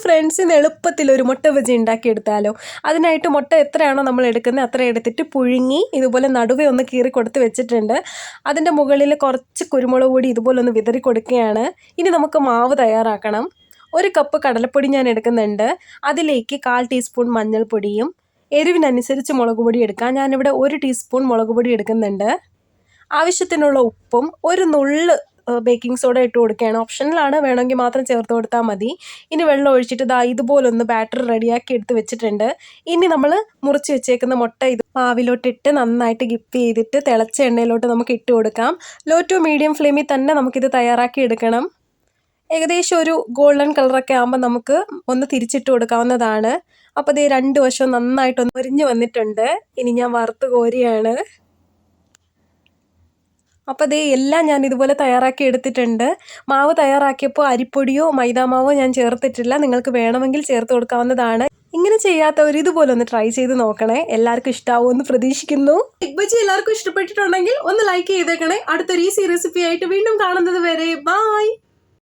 Friends, ഇന്ന് എളുപ്പത്തിൽ ഒരു മുട്ട ബജി ഉണ്ടാക്കിയെടുത്താലോ. അതിനായിട്ട് മുട്ട എത്രയാണോ നമ്മൾ എടുക്കുന്നത് അത്ര എടുത്തിട്ട് പുഴുങ്ങി ഇതുപോലെ നടുവേ ഒന്ന് കീറി കൊടുത്ത് വെച്ചിട്ടുണ്ട്. അതിൻ്റെ മുകളിൽ കുറച്ച് കുരുമുളക് പൊടി ഇതുപോലെ ഒന്ന് വിതറി കൊടുക്കുകയാണ്. ഇനി നമുക്ക് മാവ് തയ്യാറാക്കണം. 1 കപ്പ് കടലപ്പൊടി ഞാൻ എടുക്കുന്നുണ്ട്. അതിലേക്ക് 1/4 ടീസ്പൂൺ മഞ്ഞൾപ്പൊടിയും എരിവിനനുസരിച്ച് മുളക് പൊടി എടുക്കാം. ഞാനിവിടെ 1 ടീസ്പൂൺ മുളക് പൊടി എടുക്കുന്നുണ്ട്. ആവശ്യത്തിനുള്ള ഉപ്പും ഒരു നുള്ള് ബേക്കിംഗ് സോഡ ഇട്ട് കൊടുക്കുകയാണ്. ഓപ്ഷനിലാണ്, വേണമെങ്കിൽ മാത്രം ചേർത്ത് കൊടുത്താൽ മതി. ഇനി വെള്ളം ഒഴിച്ചിട്ട് ഇതുപോലൊന്ന് ബാറ്റർ റെഡിയാക്കി എടുത്ത് വെച്ചിട്ടുണ്ട്. ഇനി നമ്മൾ മുറിച്ച് വെച്ചേക്കുന്ന മുട്ട ഇത് മാവിലോട്ടിട്ട് നന്നായിട്ട് ഡിപ്പ് ചെയ്തിട്ട് തിളച്ച എണ്ണയിലോട്ട് നമുക്ക് ഇട്ട് കൊടുക്കാം. ലോ ടു മീഡിയം ഫ്ലെയിമിൽ തന്നെ നമുക്കിത് തയ്യാറാക്കി എടുക്കണം. ഏകദേശം ഒരു ഗോൾഡൻ കളറൊക്കെ ആകുമ്പോൾ നമുക്ക് ഒന്ന് തിരിച്ചിട്ട് കൊടുക്കാവുന്നതാണ്. അപ്പോൾ ഇത് 2 വശവും നന്നായിട്ടൊന്ന് പൊരിഞ്ഞ് വന്നിട്ടുണ്ട്. ഇനി ഞാൻ വറുത്ത് കോരിയാണ്. അപ്പോൾ എല്ലാം ഞാൻ ഇതുപോലെ തയ്യാറാക്കി എടുത്തിട്ടുണ്ട്. മാവ് തയ്യാറാക്കിയപ്പോൾ അരിപ്പൊടിയോ മൈദാമാവോ ഞാൻ ചേർത്തിട്ടില്ല. നിങ്ങൾക്ക് വേണമെങ്കിൽ ചേർത്ത് കൊടുക്കാവുന്നതാണ്. ഇങ്ങനെ ചെയ്യാത്തവർ ഇതുപോലെ ഒന്ന് ട്രൈ ചെയ്ത് നോക്കണേ. എല്ലാവർക്കും ഇഷ്ടമാവുമെന്ന് പ്രതീക്ഷിക്കുന്നു. എഗ് ബജി എല്ലാവർക്കും ഇഷ്ടപ്പെട്ടിട്ടുണ്ടെങ്കിൽ ഒന്ന് ലൈക്ക് ചെയ്തേക്കണേ. അടുത്തൊരു ഈസി റെസിപ്പി ആയിട്ട് വീണ്ടും കാണുന്നത് വരെ ബൈ.